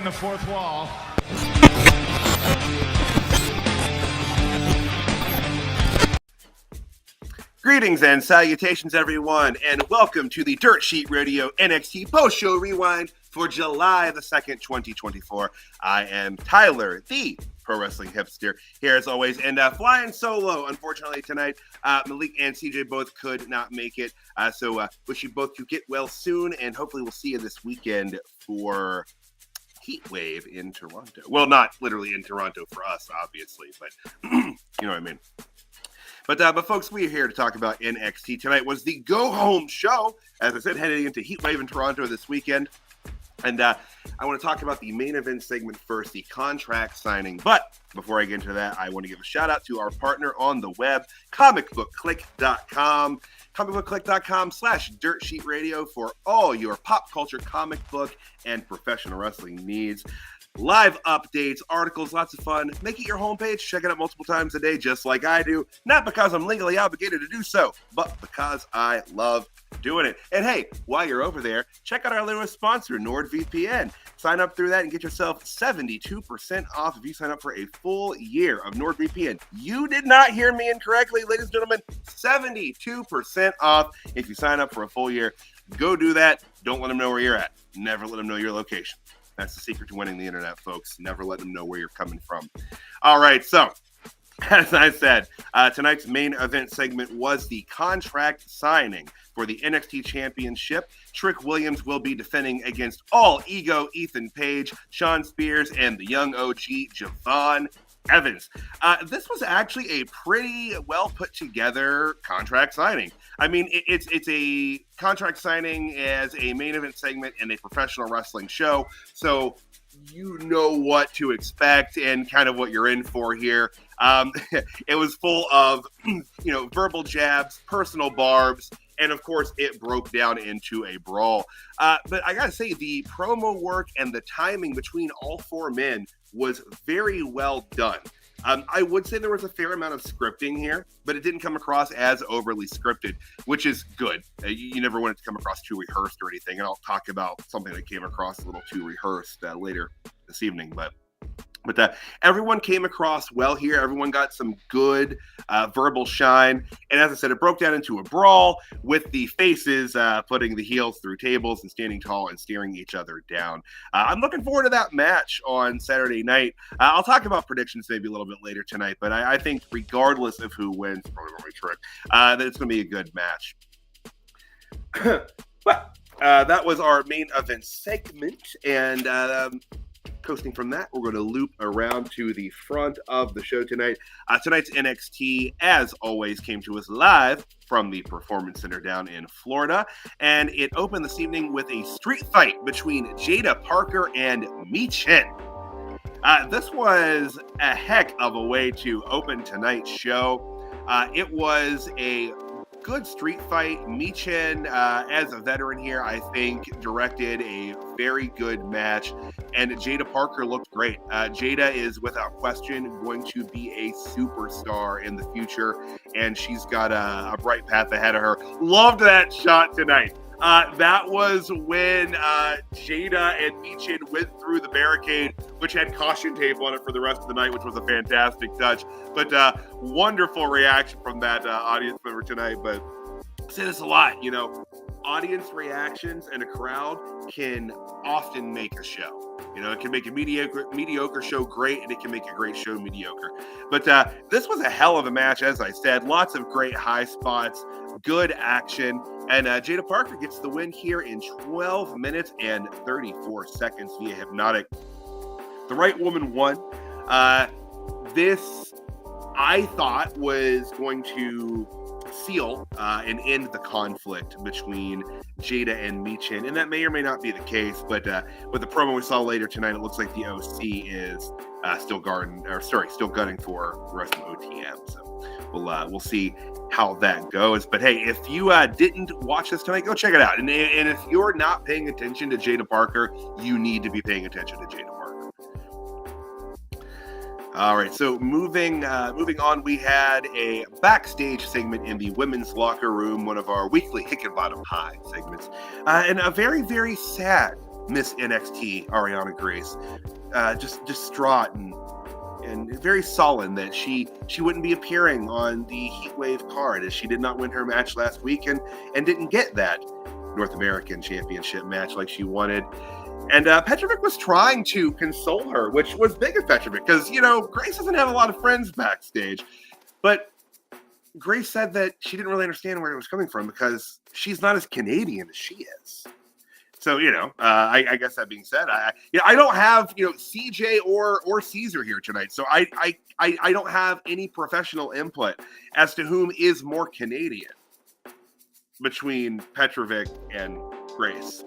The fourth wall. Greetings and salutations, everyone, and welcome to the Dirt Sheet Radio NXT Post-Show Rewind for July the 2nd, 2024. I am Tyler, the Pro Wrestling Hipster, here as always, and flying solo, unfortunately, tonight. Malik and CJ both could not make it, so wish you both to get well soon, and hopefully we'll see you this weekend for Heatwave in Toronto. Well, not literally in Toronto for us, obviously, but you know what I mean. But folks, we are here to talk about NXT. Tonight was the go-home show, as I said, heading into Heatwave in Toronto this weekend. And I want to talk about the main event segment first, the contract signing. But before I get into that, I want to give a shout-out to our partner on the web, comicbookclick.com. comicbookclick.com/dirtsheetradio for all your pop culture, comic book, and professional wrestling needs. Live updates, articles, lots of fun. Make it your homepage. Check it out multiple times a day, just like I do. Not because I'm legally obligated to do so, but because I love doing it. And hey, while you're over there, check out our newest sponsor, NordVPN. Sign up through that and get yourself 72% off if you sign up for a full year of NordVPN. You did not hear me incorrectly, ladies and gentlemen. 72% off if you sign up for a full year. Go do that. Don't let them know where you're at. Never let them know your location. That's the secret to winning the internet, folks. Never let them know where you're coming from. All right, so as I said, tonight's main event segment was the contract signing for the NXT Championship. Trick Williams will be defending against All Ego Ethan Page, Shawn Spears, and the young OG Javon Evans. This was actually a pretty well put together contract signing. I mean, it's a contract signing as a main event segment in a professional wrestling show, so you know what to expect and kind of what you're in for here. It was full of, verbal jabs, personal barbs, and of course, it broke down into a brawl. But I gotta say, the promo work and the timing between all four men was very well done. I would say there was a fair amount of scripting here, but it didn't come across as overly scripted, which is good. You never want it to come across too rehearsed or anything, and I'll talk about something that came across a little too rehearsed later this evening, but everyone came across well here. Everyone got some good verbal shine. And as I said, it broke down into a brawl with the faces putting the heels through tables and standing tall and staring each other down. I'm looking forward to that match on Saturday night. I'll talk about predictions maybe a little bit later tonight, but I think regardless of who wins, probably not my trick, that it's going to be a good match. But that was our main event segment, and coasting from that, we're going to loop around to the front of the show tonight. Tonight's NXT, as always, came to us live from the Performance Center down in Florida, and it opened this evening with a street fight between Jada Parker and Michin. This was a heck of a way to open tonight's show. It was a good street fight. Michin, as a veteran here, I think directed a very good match, and Jada Parker looked great. Jada is without question going to be a superstar in the future, and she's got a bright path ahead of her. Loved that shot tonight. That was when Jada and Michin went through the barricade, which had caution tape on it for the rest of the night, which was a fantastic touch. But wonderful reaction from that audience member tonight. But I say this a lot, audience reactions and a crowd can often make a show. It can make a mediocre show great, and it can make a great show mediocre. But this was a hell of a match, as I said. Lots of great high spots, good action, and Jada Parker gets the win here in 12 minutes and 34 seconds via Hypnotic. The right woman won. This, I thought, was going to seal and end the conflict between Jada and Michin, and that may or may not be the case, but with the promo we saw later tonight, it looks like the OC is still gunning for the rest of OTM. So we'll see how that goes. But hey, if you didn't watch this tonight, go check it out. And if you're not paying attention to Jada Parker, you need to be paying attention to Jada Parker. All right, so moving on, we had a backstage segment in the women's locker room, one of our weekly Hickenbottom High segments, and a very, very sad Miss NXT, Ariana Grace, just distraught and very sullen that she wouldn't be appearing on the Heatwave card, as she did not win her match last week and didn't get that North American Championship match like she wanted. And Petrovic was trying to console her, which was big of Petrovic because, Grace doesn't have a lot of friends backstage. But Grace said that she didn't really understand where it was coming from because she's not as Canadian as she is. So, I guess that being said, I don't have, CJ or Caesar here tonight. So I don't have any professional input as to whom is more Canadian between Petrovic and Grace.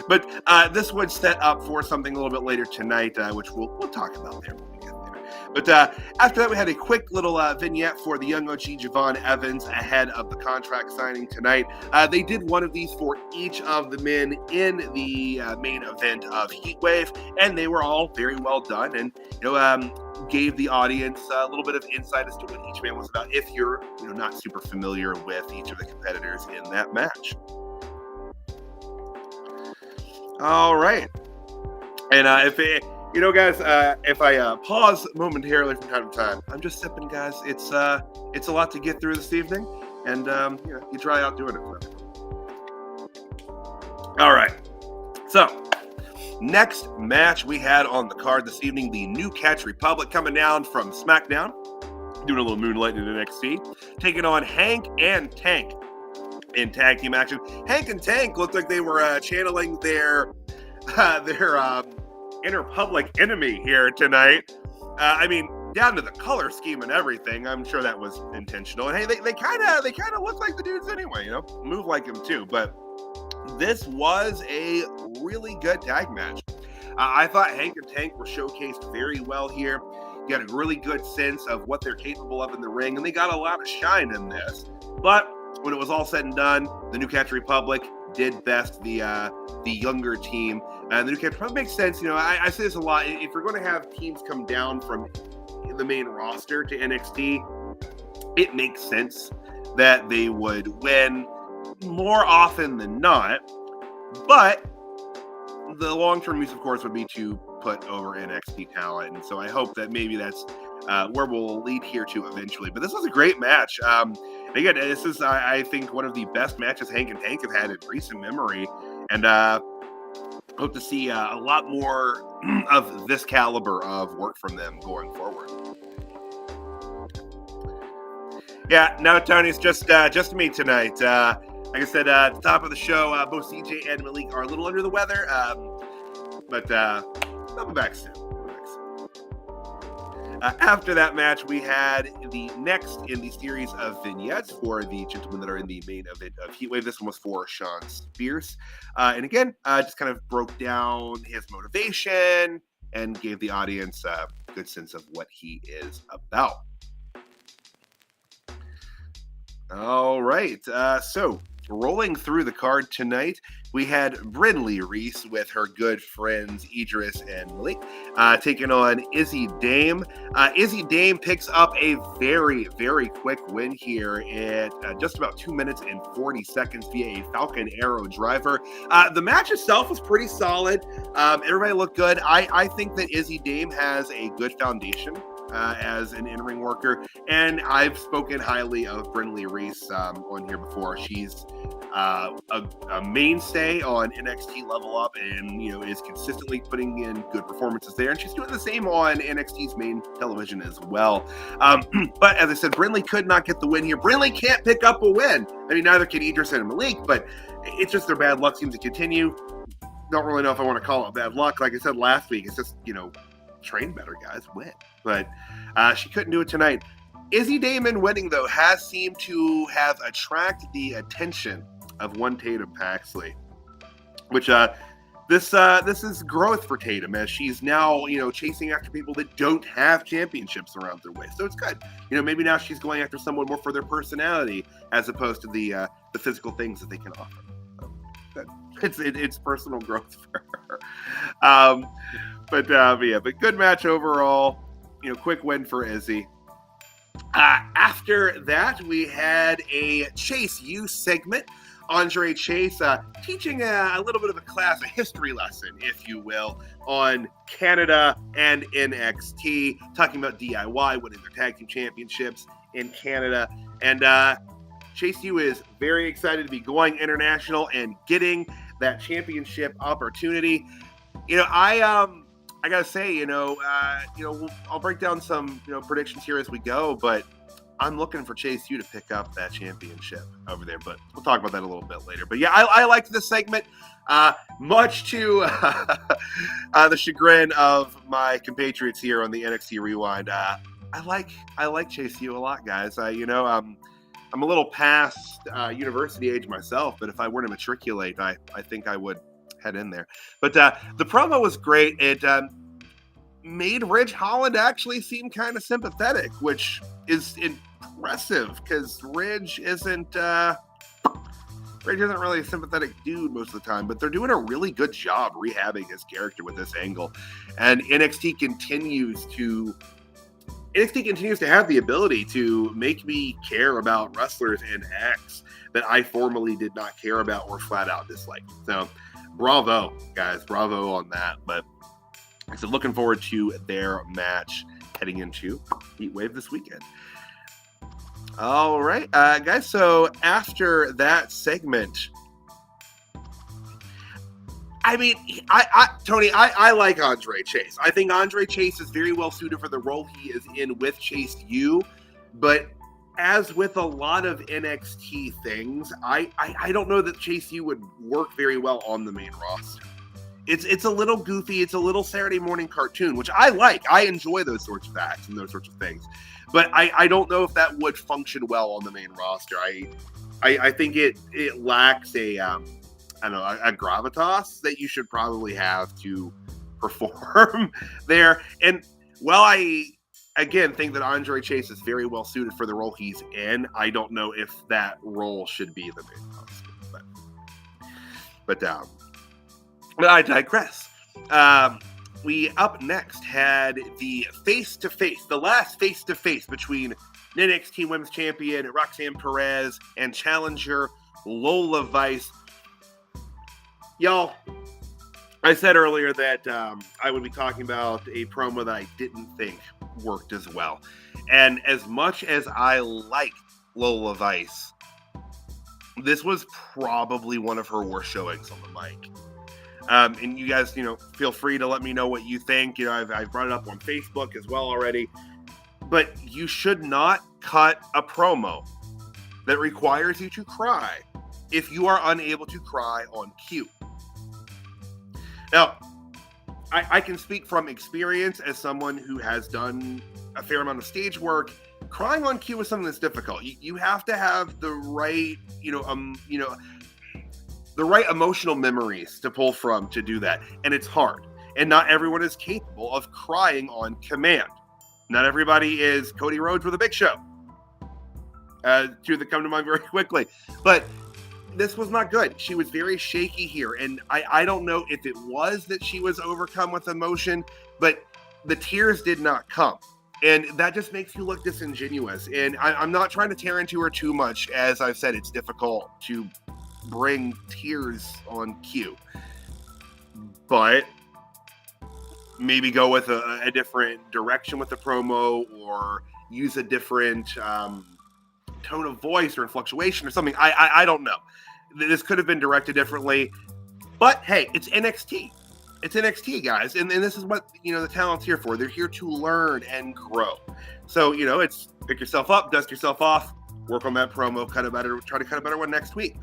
But this would set up for something a little bit later tonight, which we'll talk about there when we get there. But after that, we had a quick little vignette for the young OG Javon Evans ahead of the contract signing tonight. They did one of these for each of the men in the main event of Heatwave, and they were all very well done, and gave the audience a little bit of insight as to what each man was about if you're not super familiar with each of the competitors in that match. All right. And if I pause momentarily from time to time, I'm just sipping, guys. It's a lot to get through this evening, and you try out doing it. All right. So, next match we had on the card this evening, the New Catch Republic coming down from SmackDown, doing a little moonlighting in NXT, taking on Hank and Tank in tag team action. Hank and Tank looked like they were channeling their inner public enemy here tonight. Down to the color scheme and everything. I'm sure that was intentional. And hey, they kind of look like the dudes anyway. Move like them too. But this was a really good tag match. I thought Hank and Tank were showcased very well here. You got a really good sense of what they're capable of in the ring, and they got a lot of shine in this. But when it was all said and done, the New Catch Republic did best the younger team. And the new camp probably makes sense. I say this a lot. If you're going to have teams come down from the main roster to NXT, it makes sense that they would win more often than not. But the long-term use, of course, would be to put over NXT talent. And so I hope that maybe that's where we'll lead here to eventually. But this was a great match. Again, this is, I think, one of the best matches Hank and Tank have had in recent memory. And hope to see a lot more of this caliber of work from them going forward. Yeah, no, Tony, it's just me tonight. Like I said, at the top of the show, both CJ and Malik are a little under the weather, but I'll be back soon. After that match, we had the next in the series of vignettes for the gentlemen that are in the main event of Heatwave. This one was for Shawn Spears. And again, just kind of broke down his motivation and gave the audience a good sense of what he is about. All right, so rolling through the card tonight, we had Brynlee Reese with her good friends Idris and Malik taking on Izzy Dame. Izzy Dame picks up a very, very quick win here at just about 2 minutes and 40 seconds via a Falcon Arrow driver. The match itself was pretty solid. Everybody looked good. I think that Izzy Dame has a good foundation as an in-ring worker, and I've spoken highly of Brynlee Reese on here before. She's a mainstay on NXT Level Up, and is consistently putting in good performances there, and she's doing the same on NXT's main television as well. But as I said, Brynlee could not get the win here. Brynlee can't pick up a win. I mean, neither can Idris and Malik, but it's just their bad luck seems to continue. Don't really know if I want to call it bad luck. Like I said last week, it's just train better, guys, win. But she couldn't do it tonight. Izzy Dame winning, though, has seemed to have attracted the attention of one Tatum Paxley, which this is growth for Tatum, as she's now chasing after people that don't have championships around their waist. So it's good. Maybe now she's going after someone more for their personality as opposed to the physical things that they can offer. So it's personal growth for her. But good match overall. Quick win for Izzy. After that, we had a Chase U segment. Andre Chase teaching a little bit of a class, a history lesson, if you will, on Canada and NXT, talking about DIY winning their tag team championships in Canada. And Chase U is very excited to be going international and getting that championship opportunity. I gotta say, I'll break down some, predictions here as we go, but I'm looking for Chase U to pick up that championship over there, but we'll talk about that a little bit later. But yeah, I liked this segment, much to the chagrin of my compatriots here on the NXT Rewind. I like Chase U a lot, guys. I'm a little past university age myself, but if I were to matriculate, I think I would head in there. But the promo was great. It made Ridge Holland actually seem kind of sympathetic, which is impressive because Ridge isn't really a sympathetic dude most of the time, but they're doing a really good job rehabbing his character with this angle. And NXT continues to have the ability to make me care about wrestlers and acts that I formerly did not care about or flat out dislike. So bravo, guys. Bravo on that. But so looking forward to their match heading into Heatwave this weekend. All right, guys. So after that segment, I mean, Tony, I like Andre Chase. I think Andre Chase is very well suited for the role he is in with Chase U. But as with a lot of NXT things, I don't know that Chase U would work very well on the main roster. It's a little goofy. It's a little Saturday morning cartoon, which I like. I enjoy those sorts of acts and those sorts of things. But I don't know if that would function well on the main roster. I think it lacks a gravitas that you should probably have to perform there. And while I again think that Andre Chase is very well suited for the role he's in, I don't know if that role should be the main roster. But I digress. We up next had the face-to-face, the last face-to-face between NXT Women's Champion Roxanne Perez and challenger Lola Vice. Y'all, I said earlier that I would be talking about a promo that I didn't think worked as well. And as much as I like Lola Vice, this was probably one of her worst showings on the mic. And you guys, feel free to let me know what you think. I've brought it up on Facebook as well already. But you should not cut a promo that requires you to cry if you are unable to cry on cue. Now, I can speak from experience as someone who has done a fair amount of stage work. Crying on cue is something that's difficult. You have to have the right, the right emotional memories to pull from to do that. And it's hard. And not everyone is capable of crying on command. Not everybody is Cody Rhodes with a Big Show. Two that come to mind very quickly. But this was not good. She was very shaky here. And I don't know if it was that she was overcome with emotion, but the tears did not come. And that just makes you look disingenuous. And I'm not trying to tear into her too much. As I've said, it's difficult to bring tears on cue. But maybe go with a different direction with the promo, or use a different tone of voice or fluctuation or something. I don't know. This could have been directed differently. But hey, it's NXT. It's NXT, guys. And this is what, the talent's here for. They're here to learn and grow. So, it's pick yourself up, dust yourself off, work on that promo, try to cut a better one next week.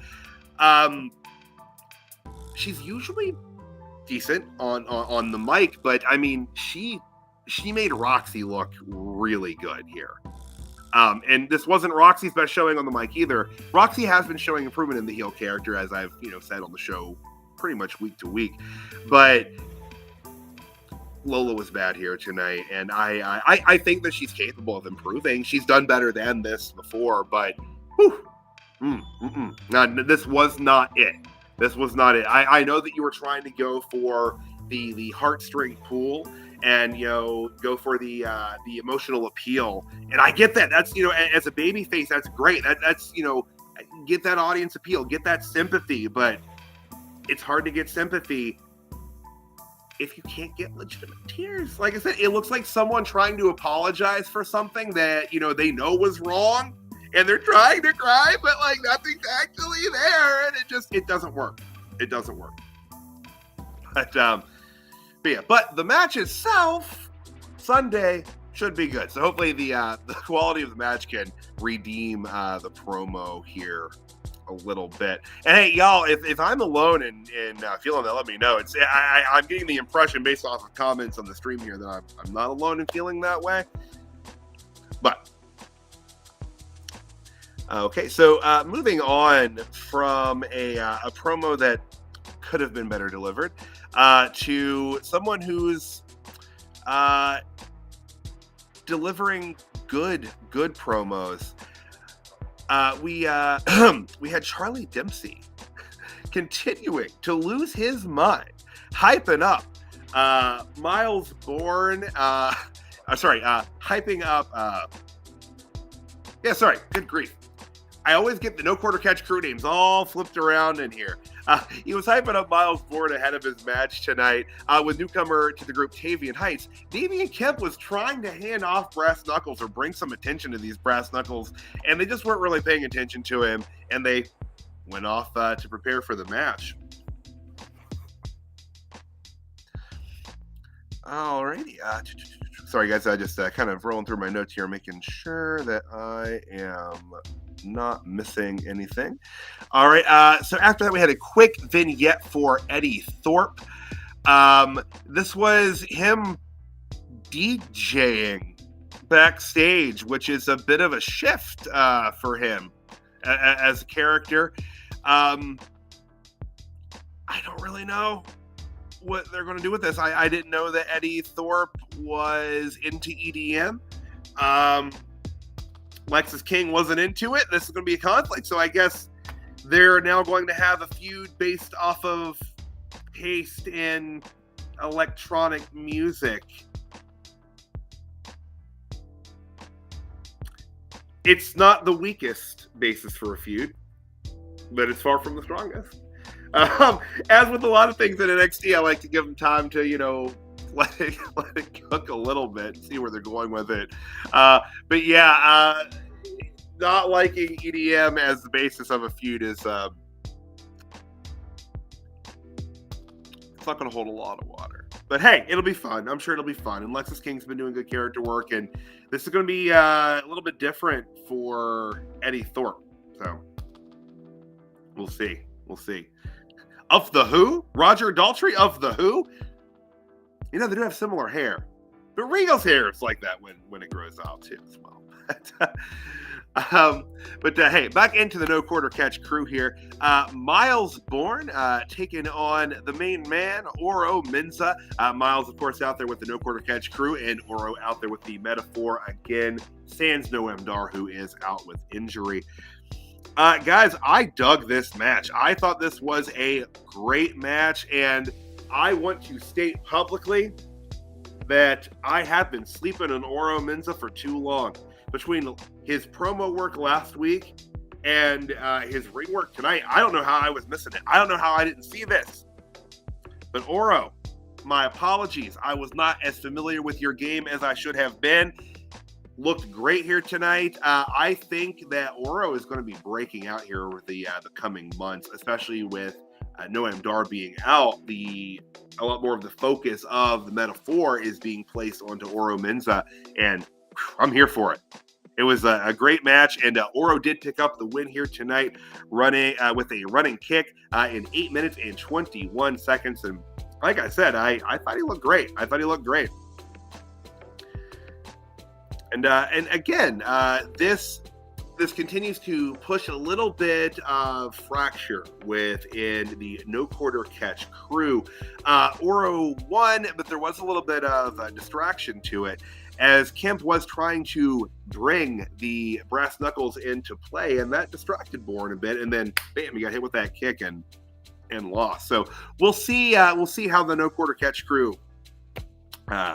She's usually decent on the mic, but I mean, she made Roxy look really good here. And this wasn't Roxy's best showing on the mic either. Roxy has been showing improvement in the heel character, as I've said on the show pretty much week to week. But Lola was bad here tonight, and I think that she's capable of improving. She's done better than this before, but no, this was not it. This was not it. I know that you were trying to go for the heartstring pull and go for the emotional appeal, and I get that. That's as a baby face, that's great. That's get that audience appeal, get that sympathy, but it's hard to get sympathy if you can't get legitimate tears. Like I said, it looks like someone trying to apologize for something that they know was wrong, and they're trying to cry, but like nothing's actually there, and it doesn't work. It doesn't work. But the match itself, Sunday, should be good. So hopefully the quality of the match can redeem the promo here a little bit. And hey, y'all, if I'm alone and feeling that, let me know. I'm getting the impression based off of comments on the stream here that I'm not alone in feeling that way. But okay, so moving on from a promo that could have been better delivered to someone who's delivering good promos. We had Charlie Dempsey continuing to lose his mind, hyping up Miles Bourne. Hyping up. Good grief. I always get the no quarter catch crew names all flipped around in here. He was hyping up Miles Bourne ahead of his match tonight with newcomer to the group Tavian Heights. Damian Kemp was trying to hand off brass knuckles or bring some attention to these brass knuckles, and they just weren't really paying attention to him, and they went off to prepare for the match. Alrighty. Sorry, guys. I just kind of rolling through my notes here, making sure that I am not missing anything. All right. So after that, we had a quick vignette for Eddie Thorpe. This was him DJing backstage, which is a bit of a shift for him as a character. I don't really know what they're going to do with this. I didn't know that Eddie Thorpe was into EDM. Lexus King wasn't into it. This is going to be a conflict. So I guess they're now going to have a feud based off of taste in electronic music. It's not the weakest basis for a feud, but it's far from the strongest. As with a lot of things in NXT, I like to give them time to, let it cook a little bit, see where they're going with it. But yeah, not liking EDM as the basis of a feud is it's not going to hold a lot of water. But hey, it'll be fun. I'm sure it'll be fun. And Lexis King's been doing good character work, and this is going to be a little bit different for Eddie Thorpe. So we'll see. We'll see. Of the Who? Roger Daltrey of the Who? They do have similar hair. But Regal's hair is like that when it grows out too as well. But hey, back into the No Quarter Catch crew here. Miles Bourne taking on the main man, Oro Mensah. Miles, of course, out there with the No Quarter Catch crew, and Oro out there with the Metaphor again. Sans Noam Dar, who is out with injury. Guys, I dug this match. I thought this was a great match, and I want to state publicly that I have been sleeping on Oro Mensah for too long. Between his promo work last week and his ring work tonight, I don't know how I was missing it. I don't know how I didn't see this. But Oro, my apologies. I was not as familiar with your game as I should have been. Looked great here tonight. I think that Oro is going to be breaking out here over the coming months, especially with Noam Dar being out. A lot more of the focus of the Metaphor is being placed onto Oro Mensah, and I'm here for it. It was a great match, and Oro did pick up the win here tonight, running with a running kick in 8 minutes and 21 seconds. And like I said, I thought he looked great. And again, this continues to push a little bit of fracture within the No Quarter Catch crew. Oro won, but there was a little bit of distraction to it, as Kemp was trying to bring the brass knuckles into play, and that distracted Bourne a bit, and then bam, he got hit with that kick and lost. So we'll see how the No Quarter Catch crew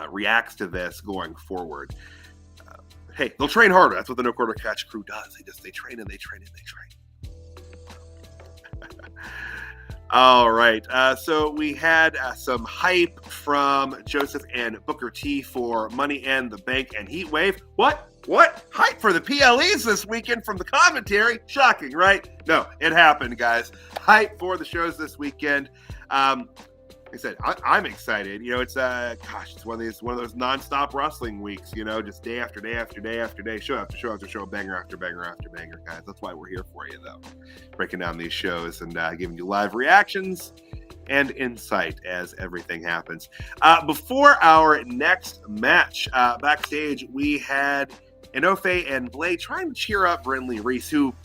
reacts to this going forward. Hey, they'll train harder. That's what the No Quarter Catch crew does. They train and they train and they train. All right. So we had some hype from Joseph and Booker T for Money in the Bank and Heatwave. What? Hype for the PLEs this weekend from the commentary? Shocking, right? No, it happened, guys. Hype for the shows this weekend. Like I said, I'm excited. It's it's one of those nonstop wrestling weeks. Just day after day after day after day, show after show after show, banger after banger after banger, guys. That's why we're here for you, though, breaking down these shows and giving you live reactions and insight as everything happens. Before our next match, backstage we had Inofe and Blade trying to cheer up Brinley Reese, who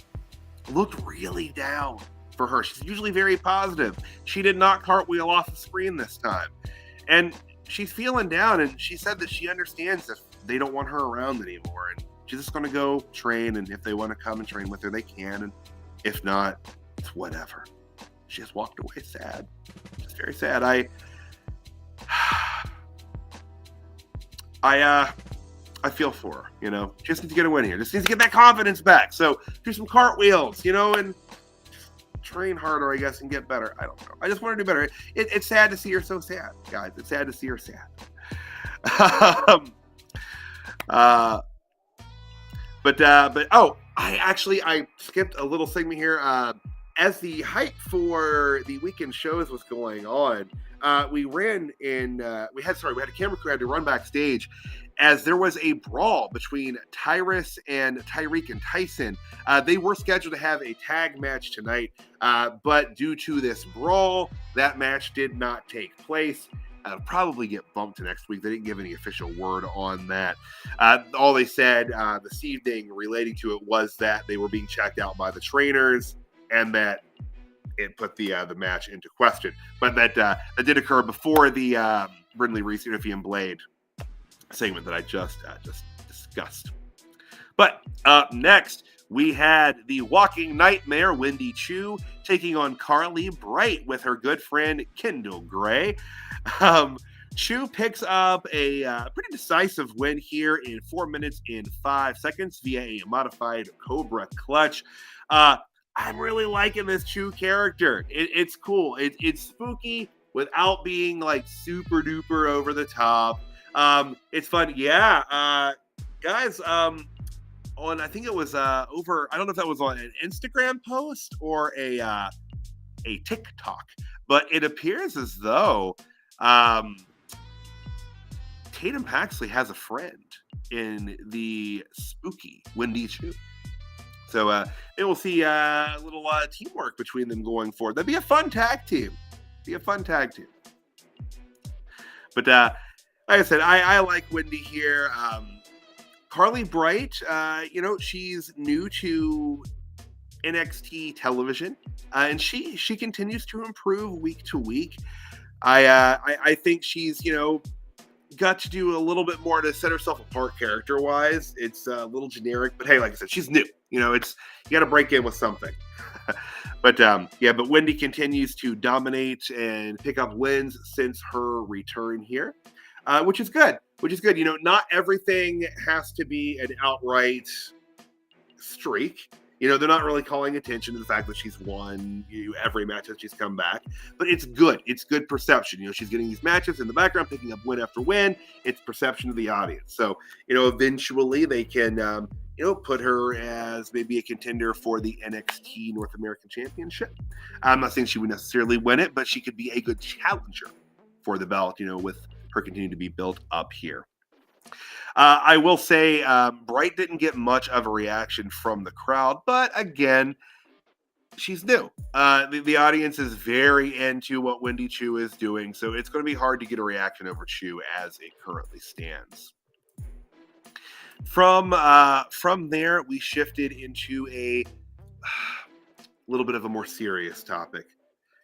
looked really down. For her, she's usually very positive. She did not cartwheel off the screen this time, and she's feeling down. And she said that she understands if they don't want her around anymore, and she's just going to go train. And if they want to come and train with her, they can. And if not, it's whatever. She just walked away sad, just very sad. I feel for her. She just needs to get a win here. Just needs to get that confidence back. So do some cartwheels, and train harder, I guess, and get better. I don't know. I just want her to do better. It's sad to see her so sad, guys. It's sad to see her sad. I skipped a little segment here. As the hype for the weekend shows was going on, we had a camera crew had to run backstage as there was a brawl between Tyrus and Tyreek and Tyson. They were scheduled to have a tag match tonight, but due to this brawl, that match did not take place. It'll probably get bumped to next week. They didn't give any official word on that. All they said this evening relating to it was that they were being checked out by the trainers and that it put the match into question. But that did occur before the Brindley Reese, Inofe and Blade segment that I just discussed. But up next, we had the Walking Nightmare, Wendy Chu, taking on Carly Bright with her good friend Kendall Gray. Chu picks up a pretty decisive win here in 4 minutes and 5 seconds via a modified Cobra Clutch. I'm really liking this Chu character. It's cool. It's spooky without being like super duper over the top. It's fun. Yeah. Guys, I think it was over, I don't know if that was on an Instagram post or a TikTok, but it appears as though Tatum Paxley has a friend in the spooky Wendy Chu. So maybe we'll see a little teamwork between them going forward. That'd be a fun tag team. But like I said, I like Wendy here. Carly Bright, she's new to NXT television, and she continues to improve week to week. I think she's, got to do a little bit more to set herself apart character-wise. It's a little generic, but hey, like I said, she's new. You got to break in with something. But Wendy continues to dominate and pick up wins since her return here, which is good. Not everything has to be an outright streak. They're not really calling attention to the fact that she's won every match that she's come back. But it's good. It's good perception. She's getting these matches in the background, picking up win after win. It's perception of the audience. So, eventually they can, put her as maybe a contender for the NXT North American Championship. I'm not saying she would necessarily win it, but she could be a good challenger for the belt, with her continuing to be built up here. I will say Bright didn't get much of a reaction from the crowd, but again, she's new. The audience is very into what Wendy Chu is doing, so it's going to be hard to get a reaction over Chu as it currently stands. From there, we shifted into a little bit of a more serious topic.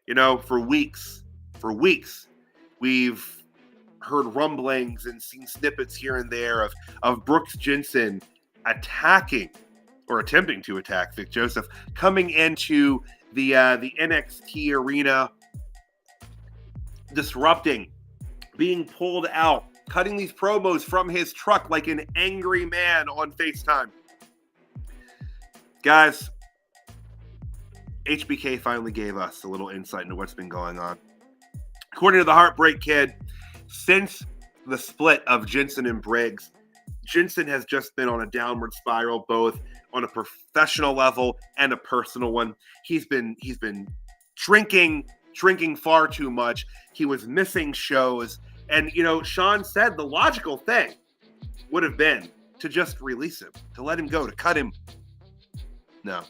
For weeks, we've heard rumblings and seen snippets here and there of Brooks Jensen attacking or attempting to attack Vic Joseph, coming into the NXT arena, disrupting, being pulled out, cutting these promos from his truck like an angry man on FaceTime. Guys, HBK finally gave us a little insight into what's been going on. According to the Heartbreak Kid, since the split of Jensen and Briggs, Jensen has just been on a downward spiral, both on a professional level and a personal one. He's been drinking far too much. He was missing shows. And, Shawn said the logical thing would have been to just release him, to let him go, to cut him. No,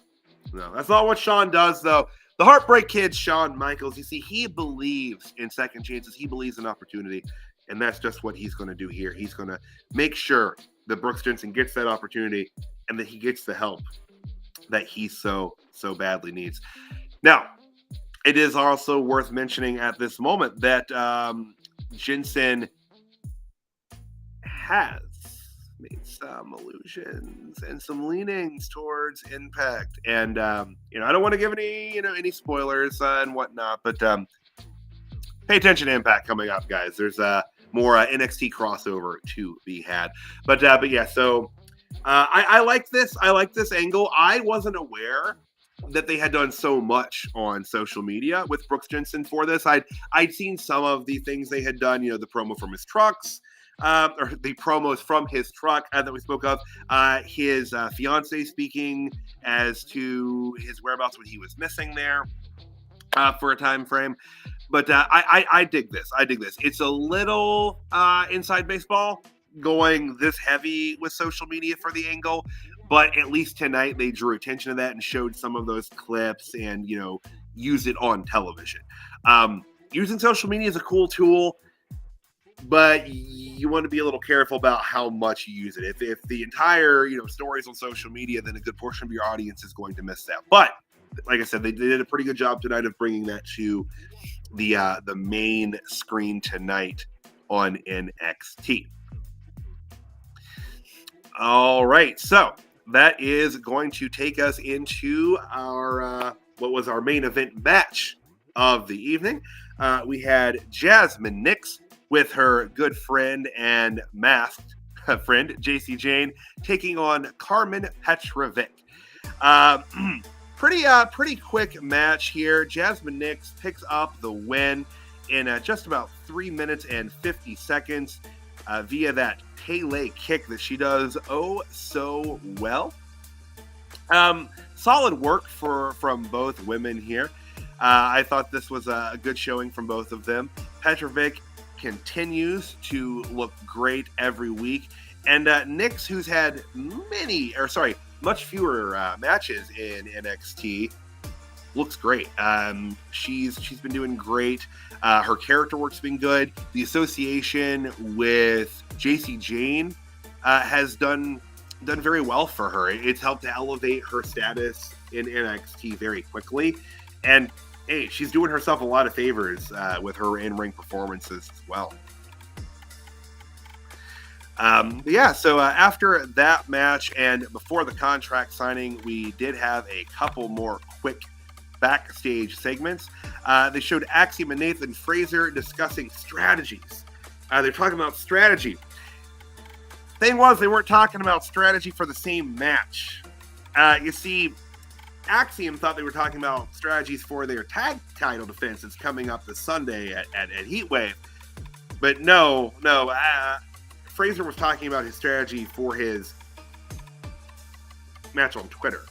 that's not what Shawn does, though. The Heartbreak Kid, Shawn Michaels, you see, he believes in second chances. He believes in opportunity, and that's just what he's going to do here. He's going to make sure that Brooks Jensen gets that opportunity and that he gets the help that he so badly needs. Now, it is also worth mentioning at this moment that Jensen has made some allusions and some leanings towards Impact, and I don't want to give any spoilers and whatnot, but pay attention to Impact coming up, guys. There's more NXT crossover to be had, but yeah. So I like this. I like this angle. I wasn't aware that they had done so much on social media with Brooks Jensen for this. I'd seen some of the things they had done. The promo from his trucks. Or the promos from his truck that we spoke of, his fiance speaking as to his whereabouts when he was missing there for a time frame. But I dig this. It's a little inside baseball going this heavy with social media for the angle, but at least tonight they drew attention to that and showed some of those clips and use it on television. Using social media is a cool tool, but you want to be a little careful about how much you use it. If the entire story's on social media, then a good portion of your audience is going to miss that. But like I said, they did a pretty good job tonight of bringing that to the main screen tonight on NXT. All right, so that is going to take us into our what was our main event match of the evening. We had Jasmine Nix with her good friend and masked friend JC Jane taking on Carmen Petrovic. Pretty quick match here. Jasmine Nix picks up the win in just about 3 minutes and 50 seconds via that Pele kick that she does oh so well. Solid work from both women here. I thought this was a good showing from both of them. Petrovic continues to look great every week. And Nix, who's had much fewer matches in NXT, looks great. She's been doing great. Her character work's been good. The association with JC Jane has done very well for her. It's helped to elevate her status in NXT very quickly. And hey, she's doing herself a lot of favors with her in-ring performances as well. So after that match and before the contract signing, we did have a couple more quick backstage segments. They showed Axiom and Nathan Fraser discussing strategies. They're talking about strategy. Thing was, they weren't talking about strategy for the same match. You see, Axiom thought they were talking about strategies for their tag title defenses coming up this Sunday at Heatwave. But no, Fraser was talking about his strategy for his match on Twitter.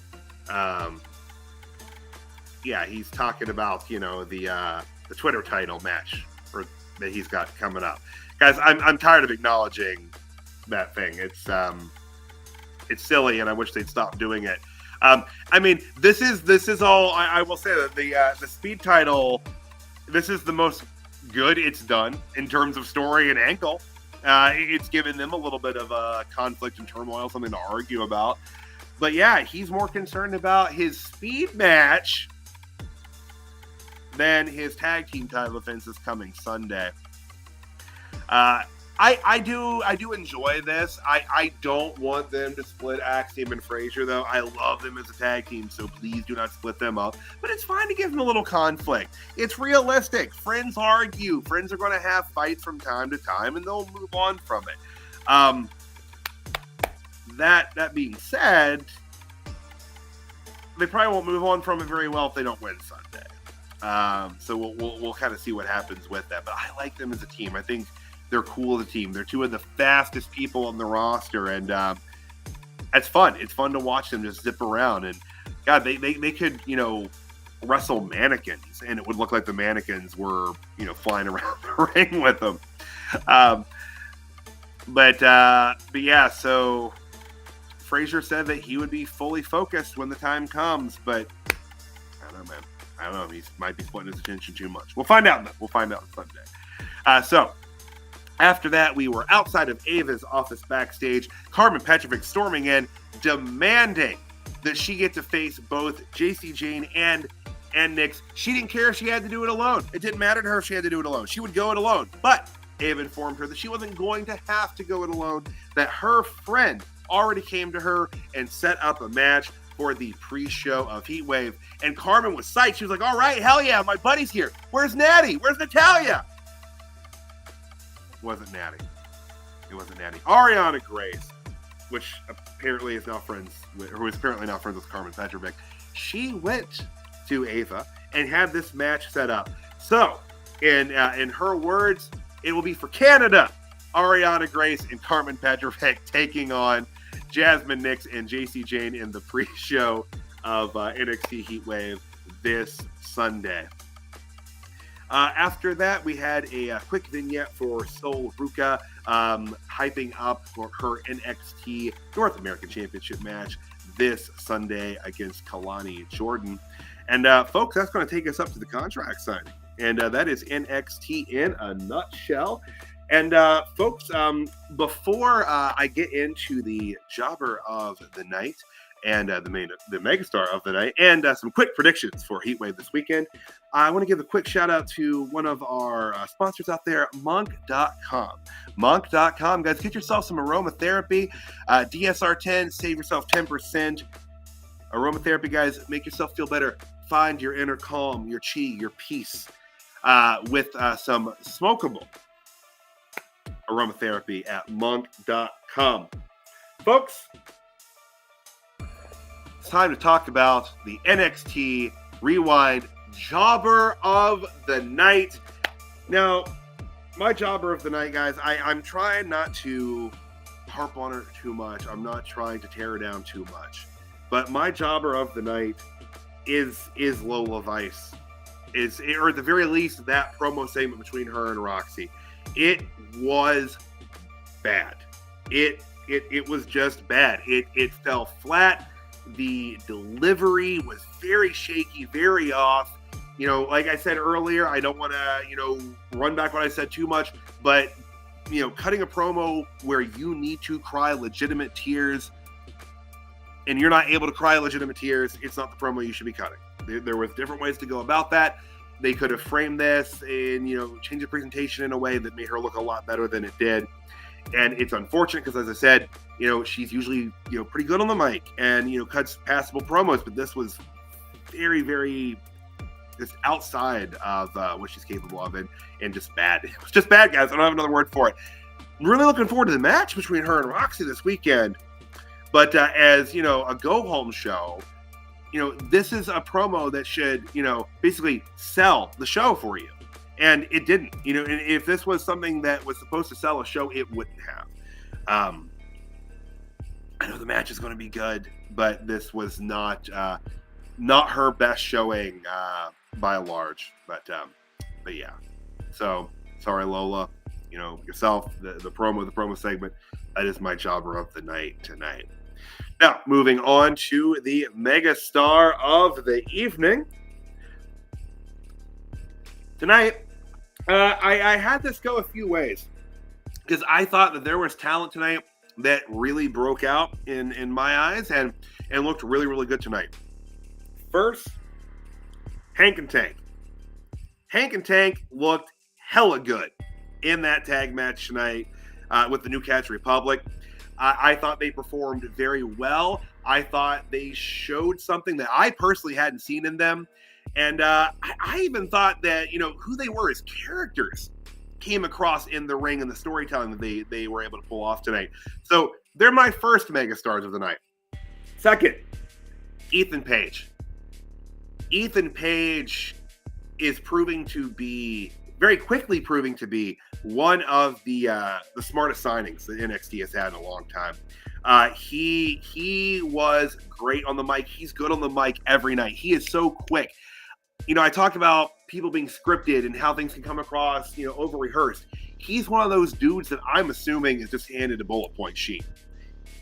He's talking about, the Twitter title match that he's got coming up. Guys, I'm tired of acknowledging that thing. It's silly, and I wish they'd stop doing it. This is all. I will say that the Speed title, this is the most good it's done in terms of story and angle. It's given them a little bit of a conflict and turmoil, something to argue about. But yeah, he's more concerned about his Speed match than his tag team title defenses coming Sunday. I do enjoy this. I don't want them to split Axiom and Fraser, though. I love them as a tag team, so please do not split them up. But it's fine to give them a little conflict. It's realistic. Friends argue. Friends are going to have fights from time to time, and they'll move on from it. That being said, they probably won't move on from it very well if they don't win Sunday. So we'll kind of see what happens with that. But I like them as a team. I think they're cool as a team. They're two of the fastest people on the roster, and it's fun. It's fun to watch them just zip around. And God, they could wrestle mannequins, and it would look like the mannequins were flying around the ring with them. But yeah, so Fraser said that he would be fully focused when the time comes, but I don't know, man. I don't know. He might be splitting his attention too much. We'll find out, though. We'll find out on Sunday. So after that, we were outside of Ava's office backstage. Carmen Petrovic storming in, demanding that she get to face both JC Jane and Nix. She didn't care if she had to do it alone. It didn't matter to her if she had to do it alone. She would go it alone. But Ava informed her that she wasn't going to have to go it alone, that her friend already came to her and set up a match for the pre-show of Heatwave. And Carmen was psyched. She was like, all right, hell yeah, my buddy's here. Where's Natty? Where's Natalia? It wasn't Natty. Ariana Grace, which apparently is now friends with, who is apparently now friends with Carmen Petrovic. She went to Ava and had this match set up. So, in her words, it will be for Canada. Ariana Grace and Carmen Petrovic taking on Jasmine Nix and JC Jane in the pre-show of NXT Heatwave this Sunday. After that, we had a quick vignette for Sol Ruca hyping up for her NXT North American Championship match this Sunday against Kalani Jordan. And folks, that's going to take us up to the contract signing. And that is NXT in a nutshell. And folks, before I get into the jobber of the night and the megastar of the night, and some quick predictions for Heatwave this weekend. I want to give a quick shout out to one of our sponsors out there, Monk.com. Monk.com, guys, get yourself some aromatherapy. DSR 10, save yourself 10%. Aromatherapy, guys, make yourself feel better. Find your inner calm, your chi, your peace with some smokable aromatherapy at Monk.com. Folks, it's time to talk about the NXT Rewind Jobber of the Night. Now, my Jobber of the Night, guys, I'm trying not to harp on her too much. I'm not trying to tear her down too much. But my Jobber of the Night is Lola Vice. Or at the very least, that promo segment between her and Roxy. It was bad. It was just bad. It fell flat. The delivery was very shaky, very off. You know, like I said earlier, I don't want to, run back what I said too much, but, cutting a promo where you need to cry legitimate tears and you're not able to cry legitimate tears, it's not the promo you should be cutting. There was different ways to go about that. They could have framed this and, changed the presentation in a way that made her look a lot better than it did. And it's unfortunate because, as I said, she's usually, pretty good on the mic and, cuts passable promos, but this was very, very just outside of what she's capable of and just bad. It was just bad, guys. I don't have another word for it. I'm really looking forward to the match between her and Roxy this weekend. But as, a go-home show, this is a promo that should, basically sell the show for you. And it didn't. And if this was something that was supposed to sell a show, it wouldn't have. I know the match is going to be good, but this was not her best showing by and large. But yeah. So sorry, Lola. Yourself, the promo segment. That is my Jobber of the Night tonight. Now, moving on to the megastar of the evening. Tonight, I had this go a few ways because I thought that there was talent tonight that really broke out in my eyes and looked really, really good tonight. First, Hank and Tank. Hank and Tank looked hella good in that tag match tonight with the New Cats Republic. I thought they performed very well. I thought they showed something that I personally hadn't seen in them. And I even thought that, who they were as characters came across in the ring and the storytelling that they were able to pull off tonight. So they're my first megastars of the night. Second, Ethan Page. Ethan Page is very quickly proving to be one of the smartest signings that NXT has had in a long time. He was great on the mic. He's good on the mic every night. He is so quick. I talked about people being scripted and how things can come across, over rehearsed. He's one of those dudes that I'm assuming is just handed a bullet point sheet.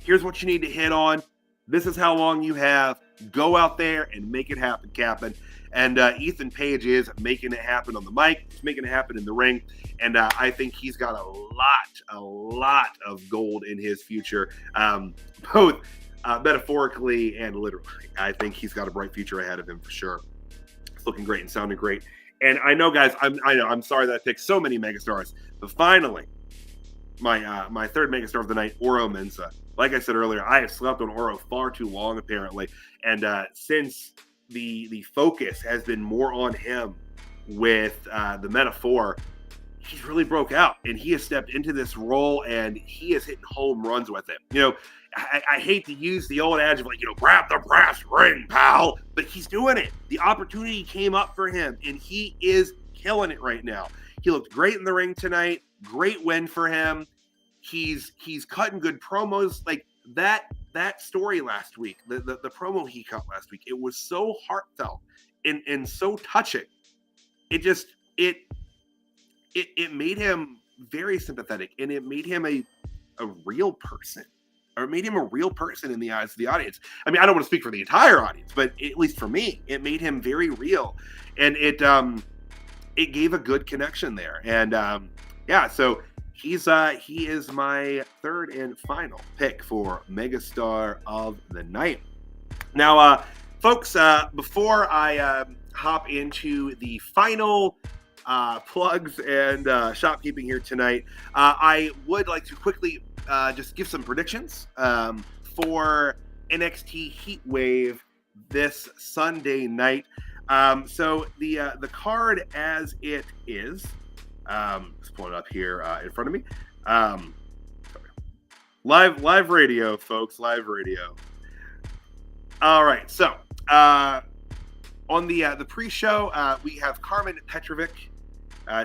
Here's what you need to hit on. This is how long you have. Go out there and make it happen, Captain. And Ethan Page is making it happen on the mic. He's making it happen in the ring. And I think he's got a lot of gold in his future, both metaphorically and literally. I think he's got a bright future ahead of him for sure. It's looking great and sounding great. And I know, guys, I'm sorry that I picked so many megastars, but finally, my third megastar of the night, Oro Mensah. Like I said earlier, I have slept on Oro far too long, apparently. And since the focus has been more on him with the metaphor, he's really broke out and he has stepped into this role and he is hitting home runs with it. I hate to use the old adage of grab the brass ring, pal, but he's doing it. The opportunity came up for him and he is killing it right now. He looked great in the ring tonight. Great win for him. He's cutting good promos like that story last week, the promo he cut last week. It was so heartfelt and so touching. It made him very sympathetic and it made him a real person. Or made him a real person in the eyes of the audience. I mean, I don't want to speak for the entire audience, but at least for me, it made him very real. And it gave a good connection there. And so he is my third and final pick for Megastar of the Night. Now, folks, before I hop into the final plugs and shopkeeping here tonight, I would like to quickly just give some predictions for NXT Heatwave this Sunday night. So the card as it is, let's pull it up here in front of me. Live radio, folks, live radio. All right, so on the pre-show, we have Carmen Petrovic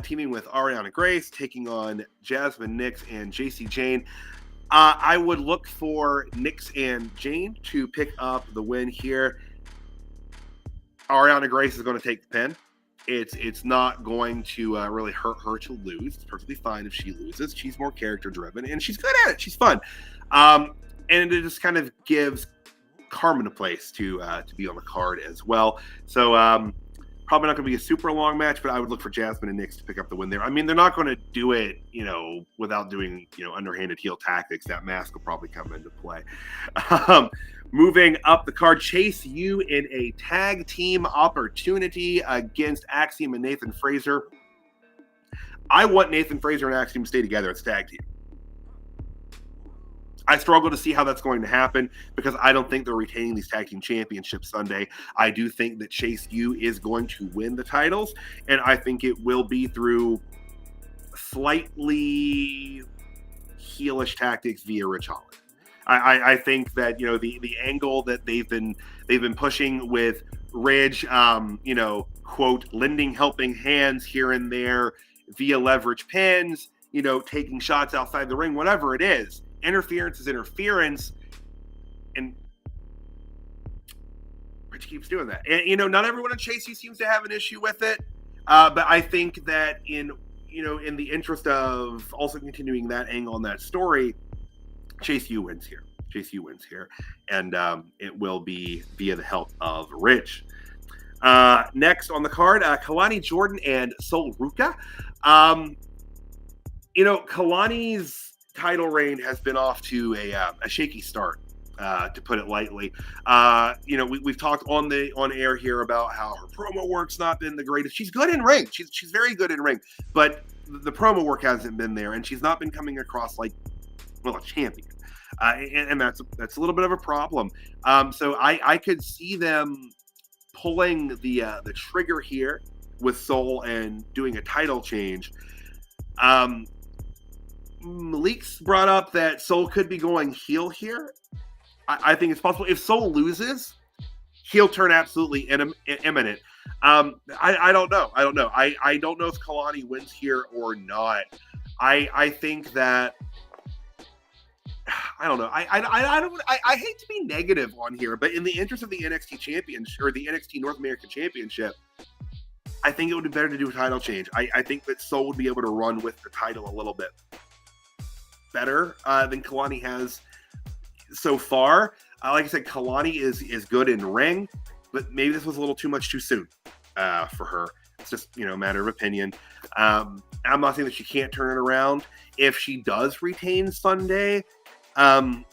teaming with Ariana Grace, taking on Jasmine Nix and JC Jane. I would look for Nix and Jane to pick up the win here. Ariana Grace is going to take the pin. It's not going to really hurt her to lose. It's perfectly fine if she loses. She's more character-driven, and she's good at it. She's fun. And it just kind of gives Carmen a place to be on the card as well. So probably not going to be a super long match, but I would look for Jasmine and Nix to pick up the win there. I mean, they're not going to do it, without doing, underhanded heel tactics. That mask will probably come into play. Moving up the card, Chase U in a tag team opportunity against Axiom and Nathan Fraser. I want Nathan Fraser and Axiom to stay together as tag team. I struggle to see how that's going to happen because I don't think they're retaining these tag team championships Sunday. I do think that Chase U is going to win the titles, and I think it will be through slightly heelish tactics via Rich Holland. I think that the angle that they've been pushing with Ridge, quote, lending helping hands here and there via leverage pins, taking shots outside the ring, whatever it is. Interference is interference, and Rich keeps doing that. And not everyone in Chase U seems to have an issue with it, but I think that in the interest of also continuing that angle on that story, Chase U wins here. Chase U wins here, and it will be via the help of Rich. Next on the card, Kalani Jordan and Sol Ruka. Kalani's title reign has been off to a shaky start, to put it lightly. We've talked on air here about how her promo work's not been the greatest. She's good in ring. She's very good in ring, but the promo work hasn't been there, and she's not been coming across like a champion. And that's a little bit of a problem. So I could see them pulling the trigger here with Sol and doing a title change. Leaks brought up that Sol could be going heel here. I think it's possible. If Sol loses, heel turn absolutely imminent. I don't know. I don't know if Kalani wins here or not. I think that I don't know. I hate to be negative on here, but in the interest of the NXT Championship or the NXT North American Championship, I think it would be better to do a title change. I think that Sol would be able to run with the title a little bit better than Kalani has so far. Like I said, Kalani is good in ring, but maybe this was a little too much too soon for her. It's just a matter of opinion. I'm not saying that she can't turn it around. If she does retain Sunday, I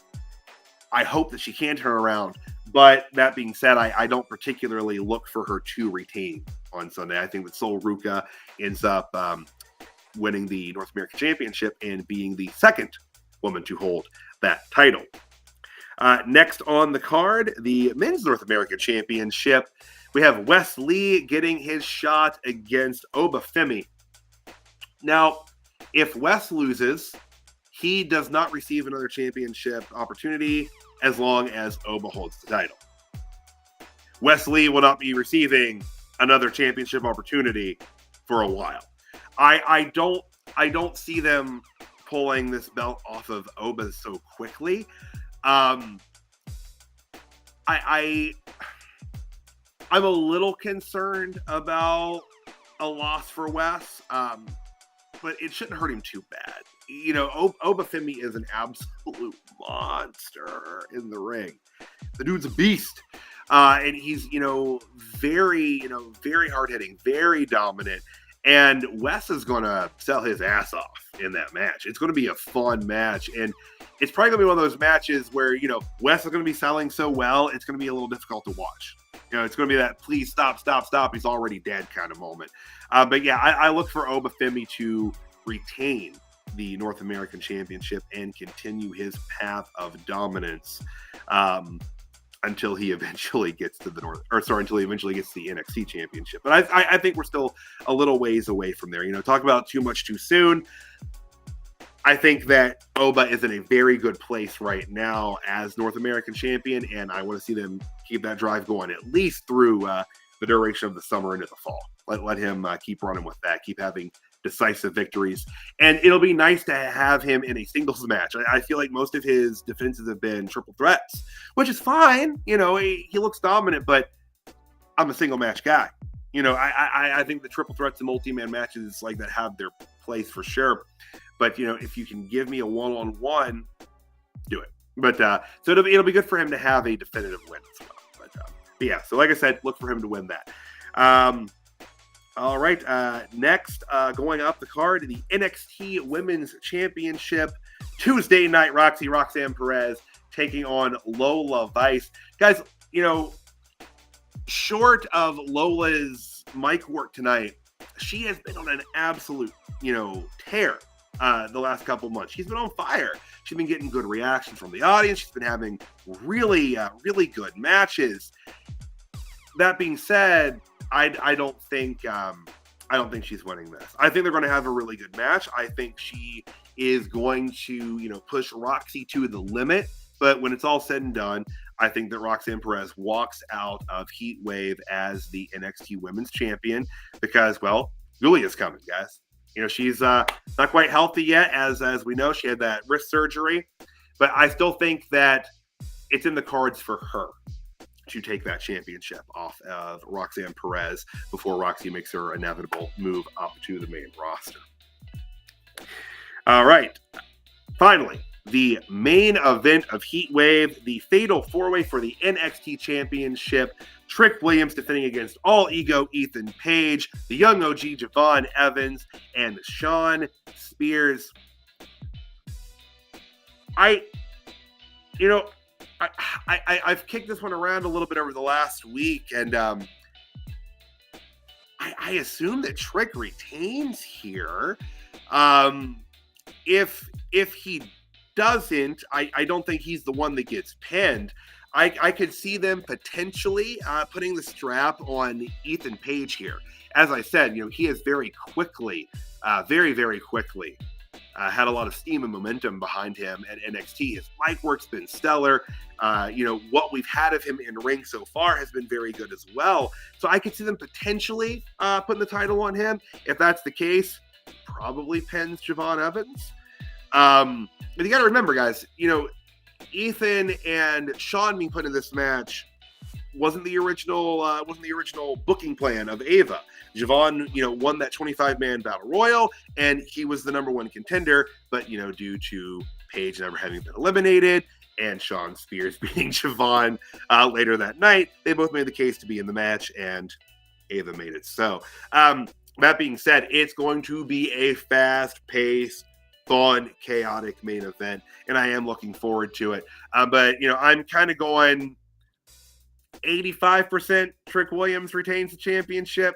hope that she can turn around. But that being said, I don't particularly look for her to retain on Sunday. I think that Sol Ruka ends up winning the North American Championship and being the second woman to hold that title. Next on the card, the Men's North American Championship. We have Wes Lee getting his shot against Obafemi. Now, if Wes loses, he does not receive another championship opportunity as long as Oba holds the title. Wes Lee will not be receiving another championship opportunity for a while. I don't see them pulling this belt off of Oba so quickly. I'm a little concerned about a loss for Wes, but it shouldn't hurt him too bad. Obafemi is an absolute monster in the ring. The dude's a beast. And he's, very hard hitting, very dominant. And Wes is going to sell his ass off in that match. It's going to be a fun match. And it's probably going to be one of those matches where, Wes is going to be selling so well, it's going to be a little difficult to watch. It's going to be that please stop, he's already dead kind of moment. But yeah, I look for Obafemi to retain the North American Championship and continue his path of dominance until he eventually gets to the NXT Championship. But I think we're still a little ways away from there. Talk about too much too soon. I think that Oba is in a very good place right now as North American champion, and I want to see them keep that drive going at least through the duration of the summer into the fall. Let him keep running with that, keep having decisive victories. And it'll be nice to have him in a singles match. I feel like most of his defenses have been triple threats, which is fine. He looks dominant, but I'm a single match guy. I think the triple threats and multi-man matches like that have their place for sure. But, if you can give me a one-on-one, do it. But so it'll be good for him to have a definitive win as well. But yeah, so like I said, look for him to win that. All right, next, going up the card, the NXT Women's Championship. Tuesday night, Roxanne Perez taking on Lola Vice. Guys, short of Lola's mic work tonight, she has been on an absolute, tear the last couple months. She's been on fire. She's been getting good reactions from the audience. She's been having really, really good matches. That being said, I don't think she's winning this. I think they're going to have a really good match. I think she is going to, push Roxy to the limit. But when it's all said and done, I think that Roxanne Perez walks out of Heatwave as the NXT Women's Champion because, well, Julia's coming, guys. She's not quite healthy yet, as we know. She had that wrist surgery. But I still think that it's in the cards for her to take that championship off of Roxanne Perez before Roxy makes her inevitable move up to the main roster. All right. Finally, the main event of Heatwave, the Fatal 4-Way for the NXT Championship. Trick Williams defending against All Ego Ethan Page, the young OG Javon Evans, and Shawn Spears. I've kicked this one around a little bit over the last week, and I assume that Trick retains here. If he doesn't, I don't think he's the one that gets pinned. I could see them potentially putting the strap on Ethan Page here. As I said, he has very quickly, very quickly had a lot of steam and momentum behind him at NXT. His mic work's been stellar. What we've had of him in ring so far has been very good as well. So I could see them potentially putting the title on him. If that's the case, probably pins Javon Evans. But you got to remember, guys, Ethan and Shawn being put in this match wasn't the original booking plan of Ava. Javon, won that 25-man battle royal, and he was the number one contender. But due to Paige never having been eliminated and Shawn Spears beating Javon later that night, they both made the case to be in the match, and Ava made it. So, that being said, it's going to be a fast-paced, fun, chaotic main event, and I am looking forward to it. But I'm kind of going 85% Trick Williams retains the championship,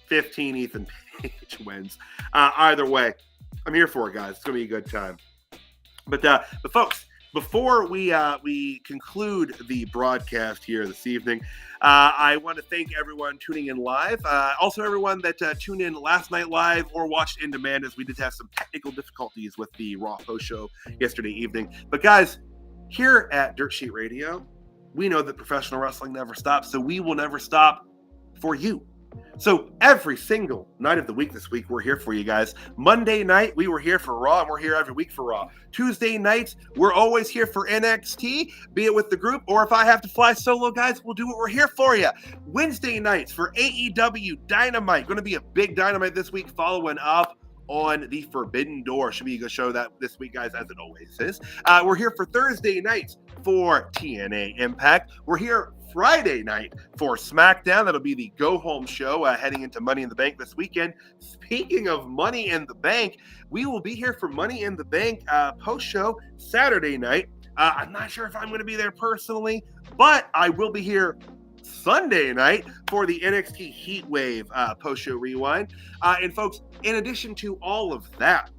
15 Ethan Page wins. Either way, I'm here for it, guys. It's gonna be a good time. But folks, before we conclude the broadcast here this evening, I want to thank everyone tuning in live. Also, everyone that tuned in last night live or watched in demand, as we did have some technical difficulties with the Raw post show yesterday evening. But guys, here at Dirt Sheet Radio, we know that professional wrestling never stops, so we will never stop for you. So every single night of the week this week, we're here for you guys. Monday night, we were here for Raw, and we're here every week for Raw. Tuesday nights, we're always here for NXT, be it with the group, or if I have to fly solo, guys, we'll do what we're here for you. Wednesday nights for AEW Dynamite. Going to be a big Dynamite this week, following up on the Forbidden Door. Should be a good show that this week, guys, as it always is. We're here for Thursday nights for TNA Impact. We're here Friday night for SmackDown. That'll be the go-home show heading into Money in the Bank this weekend. Speaking of Money in the Bank, we will be here for Money in the Bank post-show Saturday night. I'm not sure if I'm going to be there personally, but I will be here Sunday night for the NXT Heatwave post-show rewind. And folks, in addition to all of that,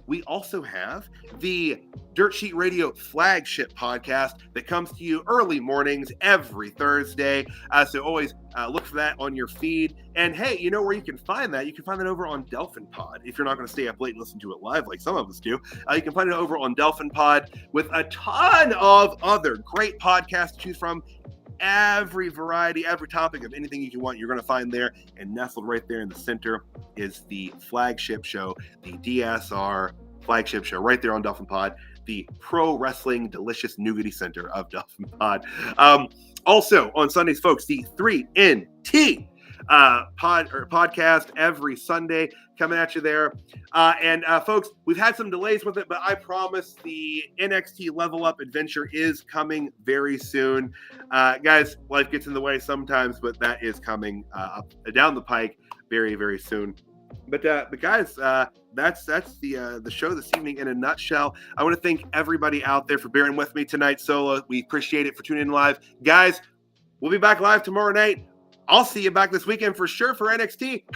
we also have the Dirt Sheet Radio flagship podcast that comes to you early mornings every Thursday. So always look for that on your feed. And hey, you know where you can find that? You can find that over on Delphin Pod. If you're not going to stay up late and listen to it live like some of us do, you can find it over on Delphin Pod with a ton of other great podcasts to choose from. Every variety, every topic of anything you can want, you're going to find there. And nestled right there in the center is the flagship show, the DSR flagship show, right there on Dolphin Pod, the pro wrestling delicious nougaty center of Dolphin Pod. Also on Sundays, folks, the 3NT podcast every Sunday coming at you there. And folks, we've had some delays with it, but I promise the NXT Level Up adventure is coming very soon. Guys, life gets in the way sometimes, but that is coming up down the pike very, very soon. But guys, that's the show this evening in a nutshell. I want to thank everybody out there for bearing with me tonight, Solo. We appreciate it for tuning in live. Guys, we'll be back live tomorrow night. I'll see you back this weekend for sure for NXT.